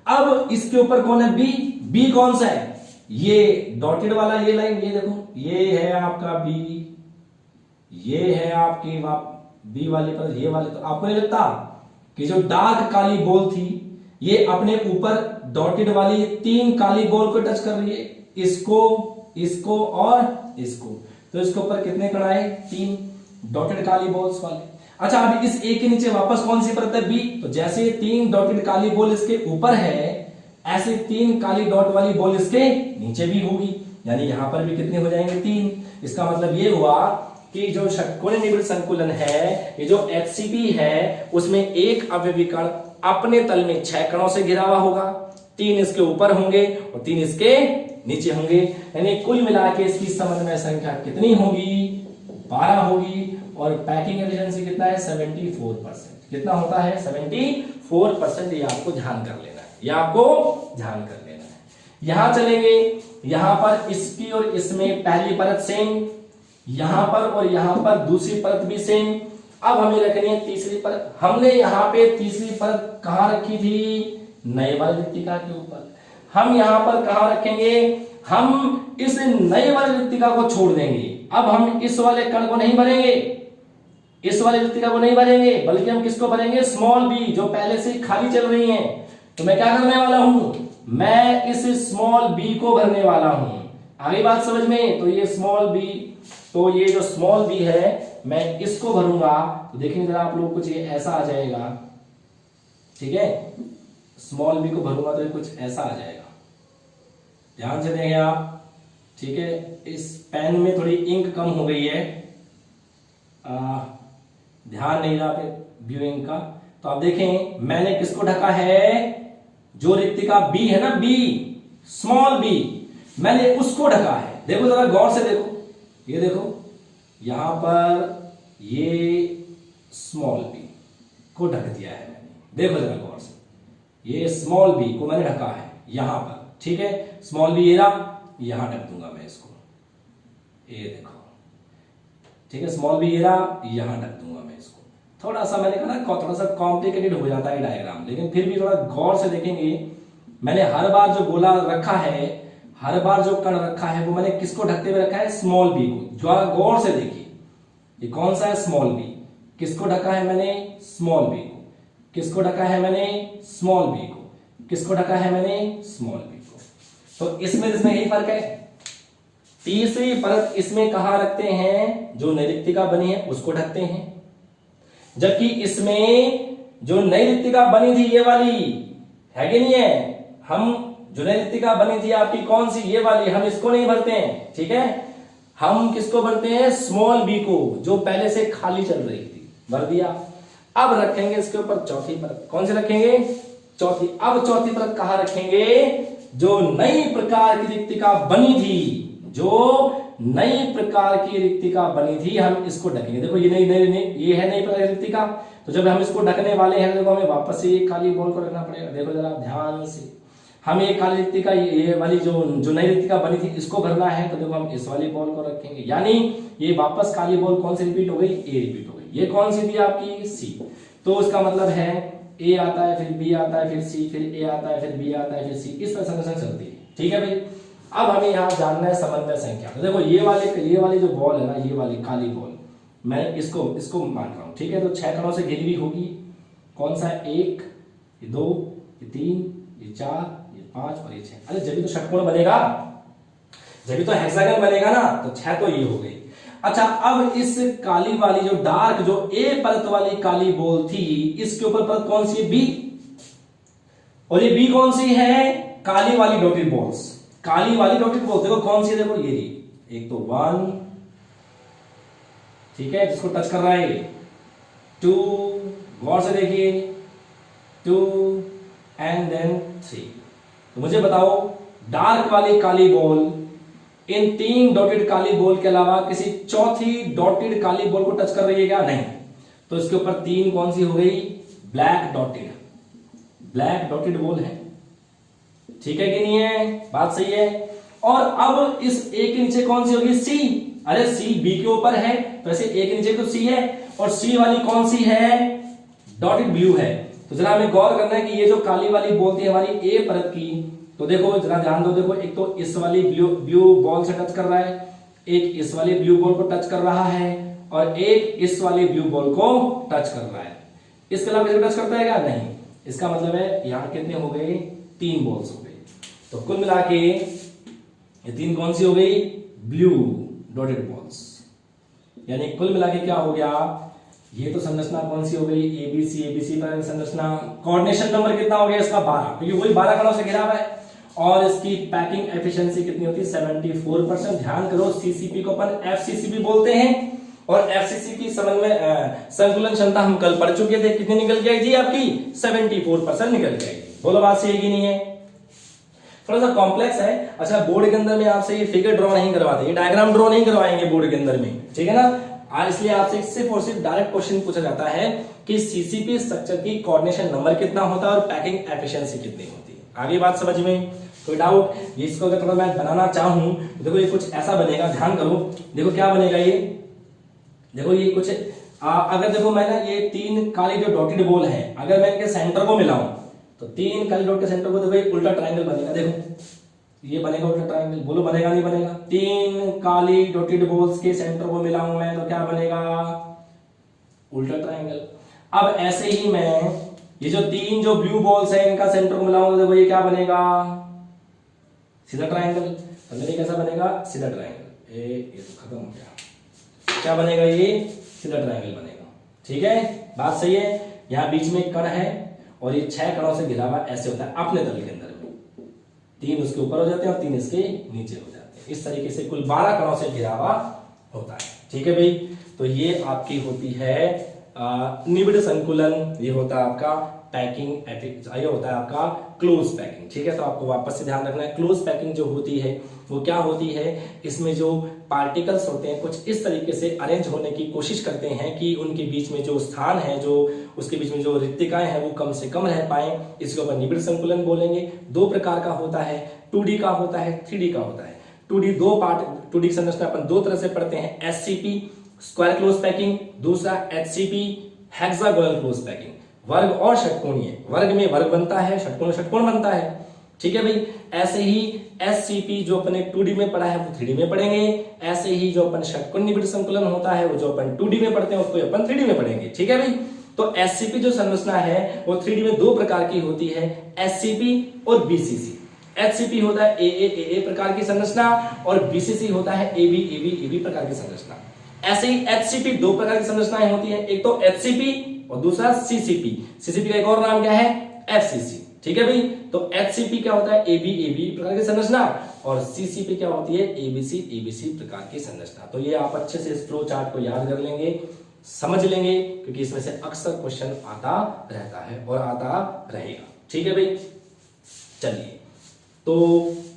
अब इसके ऊपर कौन है? बी। बी कौन सा है? ये डॉटेड वाला, ये लाइन, ये देखो, ये है आपका बी, ये है आपकी बी वाले पर, ये वाले। तो आपको नहीं लगता कि जो डार्क काली बॉल थी ये अपने ऊपर डॉटेड वाली 3 काली बॉल को टच कर रही है, इसको, इसको और इसको। तो इसके ऊपर कितने कण आए? 3 डॉटेड काली बॉल्स वाले। अच्छा, अभी इस ए के नीचे वापस कौन सी परत है? बी। तो जैसे 3 डॉटेड काली बॉल इसके ऊपर है, ऐसे 3 काली डॉट वाली बॉल इसके नीचे भी होगी, यानी यहां पर भी कितने हो जाएंगे? 3। इसका मतलब ये हुआ कि जो षटकोणीय निबिड़ संकुलन है, ये जो HCP है, उसमें एक अवयवी कण अपने तल में 6 कणों से घिरा हुआ होगा, 3 इसके ऊपर होंगे और 3 इसके नीचे होंगे, यानी कुल मिला के इसकी समन्वय संख्या कितनी होगी? 12 होगी। और पैकिंग एफिशिएंसी कितना है? 74%। कितना होता है? 74%। ये आपको ध्यान कर लेना है, ये आपको ध्यान कर लेना है। यहां चलेंगे, यहां पर इसकी और इसमें पहली परत सेम, यहां पर और यहां पर दूसरी परत भी सेम। अब हमें रखनी है तीसरी परत। हमने यहां पे तीसरी परत कहां रखी थी? नए वाली रिक्तिका के ऊपर। हम यहां पर कहां रखेंगे? हम इस नए वाली रिक्तिका को छोड़ देंगे। अब हम इस वाले कण को नहीं भरेंगे, इस वाली रिक्तिका को नहीं भरेंगे, बल्कि हम किसको भरेंगे? स्मॉल बी, जो पहले से खाली चल रही है। तो मैं क्या करने वाला हूं? मैं इस स्मॉल बी को भरने वाला हूं। आगे बात समझ में? तो ये स्मॉल बी, तो ये जो स्मॉल बी है मैं इसको भरूंगा। तो देखेंगे जरा आप लोग, कुछ ये ऐसा आ जाएगा। ठीक है, स्मॉल बी को भरूंगा तो ये कुछ ऐसा आ जाएगा, ध्यान से देखें आप। ठीक है, इस पेन में थोड़ी इंक कम हो गई है, ध्यान नहीं रहा व्यूइंग का। तो आप देखें मैंने किसको ढका है? जो रिक्तिका बी है ना, बी, स्मॉल बी, मैंने उसको ढका है। देखो जरा गौर से देखो, ये देखो यहां पर ये स्मॉल बी को ढक दिया है मैंने। देखो जरा गौर से, ये स्मॉल बी को मैंने ढका है यहां पर। ठीक है, स्मॉल बी ये रहा, यहां ढक दूंगा मैं इसको, ये देखो। ठीक है, स्मॉल बी ये रहा, यहां ढक दूंगा मैं इसको। थोड़ा सा मैंने कहा थोड़ा सा कॉम्प्लिकेटेड हो जाता है डायग्राम, लेकिन फिर भी थोड़ा गौर से देखेंगे। मैंने हर बार जो गोला रखा है, हर बार जो कण रखा है, वो मैंने किसको ढकते हुए रखा है? स्मॉल बी को। जो गौर से देखिए, ये कौन सा है? Small B. किसको ढका है मैंने? स्मॉल बी को। किसको ढका है मैंने? स्मॉल बी को। किसको ढका है मैंने? स्मॉल बी को। तो इसमें यही फर्क है। तीसरी परत इसमें कहां रखते हैं? जो नई रिक्तिका बनी है उसको ढकते हैं, जबकि इसमें जो नई रिक्तिका बनी थी, ये वाली है कि नहीं है, हम जो नई रिक्तिका बनी थी आपकी कौन सी? ये वाली, हम इसको नहीं भरते हैं। ठीक है, हम किसको भरते हैं? स्मॉल बी को, जो पहले से खाली चल रही थी, भर दिया। अब रखेंगे इसके ऊपर चौथी परत। कौन सी रखेंगे? चौथी। अब चौथी परत कहां रखेंगे? जो नई प्रकार की रिक्तिका बनी थी, जो नई प्रकार की रिक्तिका बनी थी, हम इसको ढकेंगे। देखो ये ये है नई प्रकार की रिक्तिका। तो जब हम इसको ढकने वाले हैं, देखो हमें वापस से ये काली बॉल को रखना पड़ेगा। देखो जरा ध्यान से, हम ये काली रिक्तिका, ये वाली जो नई रिक्तिका बनी थी, इसको भरना है। तो देखो हम इस वाली बॉल को रखेंगे, यानी ये वापस काली बॉल कौन सी रिपीट हो गई? ए रिपीट हो गई। ये कौन सी थी आपकी? सी। तो उसका मतलब है ए आता है, फिर बी आता है, फिर सी, फिर ए आता है, फिर बी आता है, फिर सी। इस तरह संरचना चलती है। ठीक है भाई, अब हमें यहां जानना है समन्वय संख्या। तो देखो ये वाली जो बॉल है ना, ये वाली काली बॉल, मैं इसको मान रहा हूं। ठीक है, तो 6 कणों से घिरी हुई होगी। कौन सा? 1, ये 2, ये 3, ये 4, ये 5 और ये 6। अरे जब भी तो षटकोण बनेगा, जब भी तो हेक्सागन बनेगा ना, तो 6 तो ये हो गई। अच्छा, अब इस काली वाली जो डार्क जो ए परत वाली काली बॉल थी, इसके ऊपर परत कौन सी है? बी। और ये बी कौन सी है? काली वाली डॉटेड बॉल्स। काली वाली डॉटेड बॉल्स देखो कौन सी है, देखो ये एक तो 1, ठीक है, जिसको टच कर रहा है 2, गौर से देखिए 2 एंड देन 3। तो मुझे बताओ डार्क वाली काली बॉल इन 3 डॉटेड काली बॉल के अलावा किसी चौथी डॉटेड काली बॉल को टच कर रही है क्या? नहीं। तो इसके ऊपर 3 कौन सी हो गई? ब्लैक डॉटेड बॉल है, ठीक है कि नहीं है? बात सही है। और अब इस ए के नीचे कौन सी होगी? सी। अरे सी बी के ऊपर है, तो ऐसे ए के नीचे तो सी है, और सी वाली कौन सी है? डॉटेड ब्लू है। तो जरा हमें गौर करना है कि ये जो काली वाली बॉल थी हमारी ए परत की, तो देखो जरा ध्यान दो, देखो एक तो इस वाली ब्लू बॉल से टच कर रहा है, एक इस वाली ब्लू बॉल को टच कर रहा है, और एक इस वाली ब्लू बॉल को टच कर रहा है। इसके अलावा किसी को टच करता है क्या? नहीं। इसका मतलब है यहां कितने हो गए? 3 बॉल्स हो गए। तो कुल मिला के ये 3 कौन सी हो गई? Blue dotted balls. यानी कुल मिला के क्या हो गया? ये तो संरचना कौन सी हो गई? एबीसी पर संरचना। कोऑर्डिनेशन नंबर कितना हो गया इसका? 12, क्योंकि वही 12 कणों से घिरा हुआ है। और इसकी पैकिंग एफिशिएंसी कितनी होती है? 74%। ध्यान करो सीसीपी को अपन एफसीसी भी बोलते हैं, और एफसीसी की समन्वय संतुलन क्षमता हम कल पढ़ चुके थे, कितनी निकल के आई जी आपकी? 74% निकल के आई। बोलो बात सही है कि नहीं है? थोड़ा सा कॉम्प्लेक्स है। अच्छा, बोर्ड के अंदर में आपसे ये फिगर ड्रॉ नहीं करवाते, ये डायग्राम ड्रॉ नहीं करवाएंगे बोर्ड के अंदर में, ठीक है ना? इसलिए आपसे सिर्फ और सिर्फ डायरेक्ट क्वेश्चन पूछा जाता है कि सीसीपी स्ट्रक्चर की कोऑर्डिनेशन नंबर कितना होता है और पैकिंग एफिशिएंसी कितनी होती है। आगे बात समझ में? कोई डाउट? इसको अगर थोड़ा मैं बनाना चाहूं तो देखो ये कुछ ऐसा बनेगा, ध्यान करो। देखो क्या बनेगा ये, देखो ये कुछ अगर देखो मैं ना ये 3 काली जो डॉटेड बॉल है, अगर मैं इनके सेंटर को मिलाऊं तो 3 काली डॉट के सेंटर को देखो एक उल्टा ट्रायंगल बनेगा। देखो ये बनेगा उल्टा ट्रायंगल, बोलो बनेगा नहीं बनेगा? 3 काली डॉटेड बॉल्स के सेंटर को मिलाऊं मैं तो क्या बनेगा? उल्टा ट्रायंगल। अब ऐसे ही मैं ये जो 3 जो ब्लू बॉल्स है इनका सेंटर को मिलाऊंगा, देखो ये क्या बनेगा? सीधा ट्रायंगल। तो मेरे कैसा बनेगा? सीधा ट्रायंगल। ये तो खत्म हो गया। क्या बनेगा? ये सीधा ट्रायंगल बनेगा, ठीक है? बात सही है। यहाँ बीच में एक कण है और ये 6 कणों से घिरा हुआ ऐसे होता है अपने तल के अंदर में, 3 उसके ऊपर हो जाते हैं और 3 इसके नीचे हो जाते हैं। इस तरीके से कुल 12 कणों से घिरा हुआ होता है, ठीक है भाई? तो ये आपकी होती है निबिड़ संकुलन, ये होता है आपका पैकिंग, ये होता है आपका क्लोज पैकिंग, ठीक है? तो आपको वापस से ध्यान रखना है, क्लोज पैकिंग जो होती है वो क्या होती है? इसमें जो पार्टिकल्स होते हैं कुछ इस तरीके से अरेंज होने की कोशिश करते हैं कि उनके बीच में जो स्थान है, जो उसके बीच में जो रिक्तिकाएं हैं वो कम से कम रह पाए। इसके ऊपर निबिड़ संकुलन बोलेंगे। 2 प्रकार का होता है, 2D का होता है, 3D का होता है। 2D 2 पार्ट, 2D की संरचना अपन 2 तरह से पढ़ते हैं, एससीपी स्क्वायर क्लोज पैकिंग, दूसरा एचसीपी हेक्सागोनल क्लोज पैकिंग। वर्ग और षटकोणीय, वर्ग में वर्ग बनता है, षटकोण षटकोण बनता है, ठीक है भाई? ऐसे ही एससीपी जो अपने 2D में पढ़ा है वो 3D में पढ़ेंगे। ऐसे ही जो अपन षटकोण निबिड़ संकुलन होता है वो जो अपन 2D में पढ़ते हैं उसको अपन 3D में पढ़ेंगे, ठीक है भाई? तो एससीपी जो संरचना है वो 3D में 2 प्रकार की होती है, एससीपी और बीसीसी। एचसीपी होता है ए प्रकार की संरचना और बीसीसी होता है एबी प्रकार की संरचना। ऐसे ही एचसीपी 2 प्रकार की संरचनाएं होती है, एक तो एचसीपी और दूसरा सीसीपी। सीसीपी का एक और नाम क्या है? एफसीसी, ठीक है भाई? तो एचसीपी क्या होता है? एबी प्रकार की संरचना, और सीसीपी क्या होती है? एबीसी प्रकार की संरचना। तो ये आप अच्छे से इस फ्लो चार्ट को याद कर लेंगे, समझ लेंगे, क्योंकि इसमें से अक्सर क्वेश्चन आता रहता है और आता रहेगा, ठीक है भाई? चलिए, तो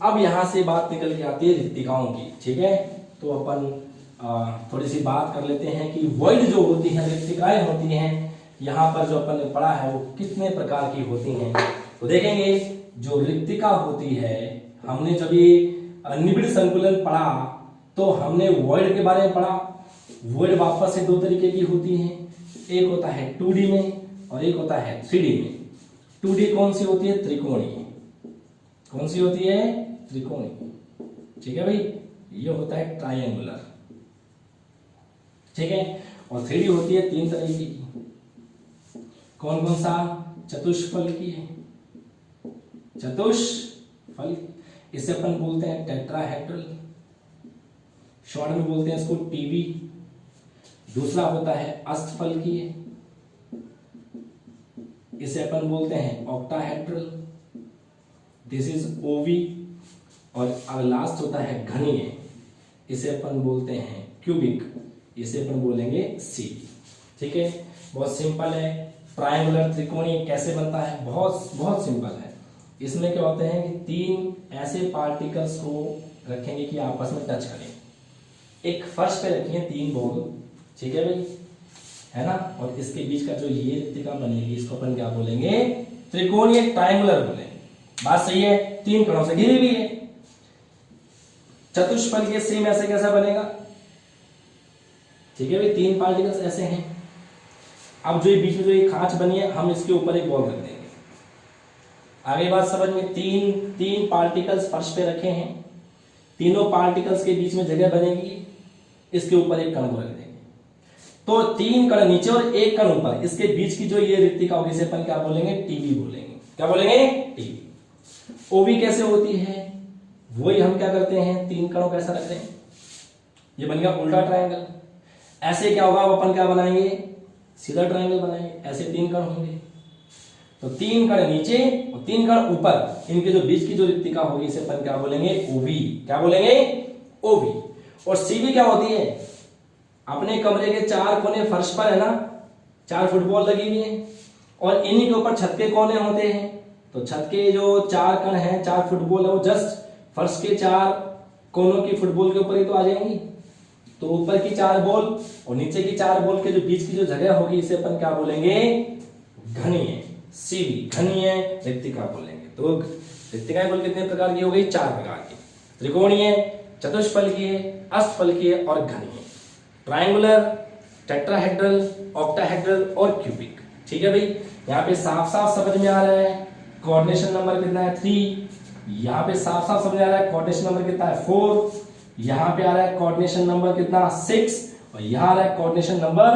अब यहां से बात निकल के आती है रिक्तिकाओं की, ठीक है? तो अपन थोड़ी सी बात कर लेते हैं कि वॉइड जो होती है, रिक्तिकाएं होती हैं, यहाँ पर जो अपन ने पढ़ा है वो कितने प्रकार की होती हैं। तो देखेंगे जो रिक्तिका होती है, हमने जब ये निबिड़ संकुलन पढ़ा तो हमने वॉइड के बारे में पढ़ा। वॉइड वापस से 2 तरीके की होती हैं, एक होता है 2D में और एक होता है 3D में। 2D कौन सी होती है? त्रिकोणीय। कौन सी होती है? त्रिकोणीय, ठीक है भाई? ये होता है ट्रायंगुलर, ठीक है? और 3D होती है 3 तरीके की। कौन कौन सा? चतुष्फल की है, चतुष्फल, इसे अपन बोलते हैं टेट्राहेड्रल। शॉर्ट में बोलते हैं इसको टीवी। दूसरा होता है अष्टफलकीय, इसे अपन बोलते हैं ऑक्टाहेड्रल, दिस इज ओवी। और अब लास्ट होता है घनीय, इसे अपन बोलते हैं क्यूबिक, इसे अपन बोलेंगे सीबी। ठीक है, बहुत सिंपल है। ट्रायंगुलर त्रिकोणीय कैसे बनता है, बहुत बहुत सिंपल है। इसमें क्या होते हैं कि तीन ऐसे पार्टिकल्स को रखेंगे कि आपस में टच करें। एक फर्श पे रखिए तीन बॉल, ठीक है भाई, है ना, और इसके बीच का जो ये रिक्तिका बनेगी इसको अपन क्या बोलेंगे, त्रिकोणीय ट्रायंगुलर बोलेंगे। बात सही है, तीन कणों से घिरी हुई है। चतुष्फलकीय सेम ऐसे कैसा बनेगा, ठीक है भाई, तीन पार्टिकल्स ऐसे हैं। अब जो ये बीच में जो ये खांच बनी है, हम इसके ऊपर एक बॉल रख देंगे। आगे बात समझ में, तीन पार्टिकल्स फर्श पे रखे हैं, तीनों पार्टिकल्स के बीच में जगह बनेगी, इसके ऊपर एक कण को रख देंगे। तो तीन कण नीचे और एक कण ऊपर, इसके बीच की जो ये रिक्तिका होगी इसे अपन क्या बोलेंगे, टीवी बोलेंगे। क्या बोलेंगे, टीवी। ओवी कैसे होती है, वही हम क्या करते हैं, तीन कणों को ऐसा रख दें, ये बन गया उल्टा ट्रायंगल। ऐसे क्या होगा, अपन क्या बनाएंगे, सीधा ट्रायंगल बनाएंगे। ऐसे तीन कण होंगे, तो तीन कण नीचे और तीन कण ऊपर, इनके जो बीच की जो रिक्तिका होगी इसे अपन क्या बोलेंगे, ओवी। क्या बोलेंगे, ओवी। और सीबी क्या होती है, अपने कमरे के चार कोने फर्श पर है ना, चार फुटबॉल लगी हुई है, और इन्हीं के ऊपर छत के कोने होते हैं। तो छत के जो चार कण हैं, चार फुटबॉल है, वो जस्ट फर्श के चार कोनों की फुटबॉल के ऊपर ही तो आ जाएंगी। तो ऊपर की चार बॉल और नीचे की चार बॉल के जो बीच की जो जगह होगी इसे अपन क्या बोलेंगे, घनीय, सीबी, घनीय रिक्तिका बोलेंगे। तो रिक्तिकाएं कुल कितने प्रकार की हो गई, चार प्रकार की, त्रिकोणीय, चतुष्फलकीय, अष्टफलकीय और घनीय। ट्रायंगुलर, टेट्राहेड्रल, ऑक्टाहेड्रल और क्यूबिक। ठीक है भाई, यहाँ पे साफ साफ समझ में आ रहा है कोऑर्डिनेशन नंबर कितना है, 3। यहाँ पे साफ साफ समझ आ रहा है कोऑर्डिनेशन नंबर कितना है, 4। यहाँ पे आ रहा है कोऑर्डिनेशन नंबर कितना, 6। और यहाँ आ रहा है कोऑर्डिनेशन नंबर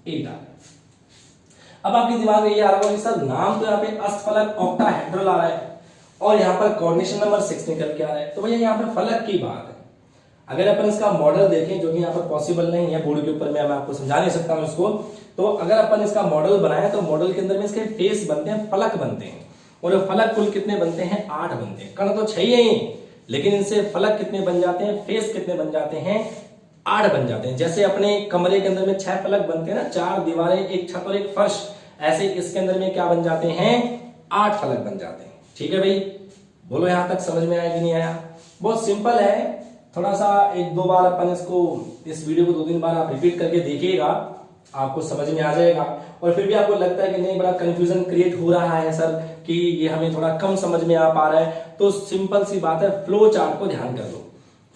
8 आ रहा है। अब आपके दिमाग में ये आ रहा होगा कि सर नाम तो यहाँ पे अष्टफलक ऑक्टाहेड्रल आ रहा है और यहाँ पर कोऑर्डिनेशन नंबर 6 निकल के आ रहा है, तो भैया यहाँ पर फलक की बात है। अगर अपन इसका मॉडल देखें, जो कि यहाँ पर पॉसिबल नहीं है, बोर्ड के ऊपर मैं आपको समझा नहीं सकता हूं इसको, तो अगर अपन इसका मॉडल बनाए तो मॉडल के अंदर में इसके फेस बनते हैं, फलक बनते हैं, और फलक कुल कितने बनते हैं, 8 बनते हैं। कण तो 6 ही, लेकिन इनसे फलक कितने बन जाते हैं, फेस कितने बन जाते हैं, 8 बन जाते हैं। जैसे अपने कमरे के अंदर में 6 फलक बनते हैं ना, 4 दीवारें, एक छत और एक फर्श, ऐसे इसके अंदर में क्या बन जाते हैं, 8 फलक बन जाते हैं। ठीक है भाई, बोलो यहां तक समझ में आया कि नहीं आया। बहुत सिंपल है, थोड़ा सा 1-2 बार अपन इसको, इस वीडियो को 2-3 बार आप रिपीट करके देखिएगा, आपको समझ में आ जाएगा। और फिर भी आपको लगता है कि नहीं, बड़ा कंफ्यूजन क्रिएट हो रहा है सर, कि ये हमें थोड़ा कम समझ में आ पा रहा है, तो सिंपल सी बात है, फ्लो चार्ट को ध्यान कर लो।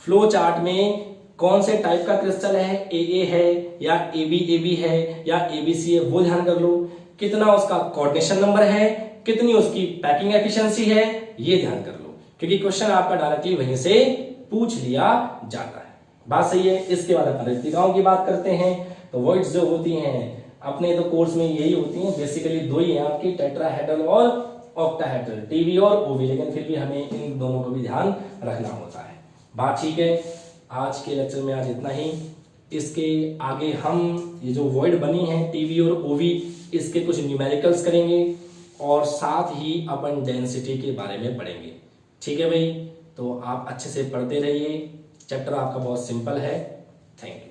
फ्लो चार्ट में कौन से टाइप का क्रिस्टल है, AA है या AB है या ABC है, वो ध्यान कर लो। कितना उसका कोऑर्डिनेशन नंबर है, कितनी उसकी पैकिंग एफिशिएंसी है, ये ध्यान कर लो, क्योंकि क्वेश्चन आपका डायरेक्टली वहीं से पूछ लिया जाता है। बात सही है। इसके बाद अपन रिक्तिकाओं की बात करते हैं। तो वर्ड्स जो होती हैं अपने तो कोर्स में यही होती हैं, बेसिकली 2 ही हैं आपकी, टेट्राहेड्रल और ऑक्टाहेड्रल, टीवी और ओवी, लेकिन फिर भी हमें इन दोनों को भी ध्यान रखना होता है। बात ठीक है। आज के लेक्चर में आज इतना ही। इसके आगे हम ये जो वर्ड बनी है टीवी और ओवी, इसके कुछ न्यूमेरिकल्स करेंगे और साथ ही अपन डेंसिटी के बारे में पढ़ेंगे। ठीक है भाई, तो आप अच्छे से पढ़ते रहिए। चैप्टर आपका बहुत सिंपल है। Thank you.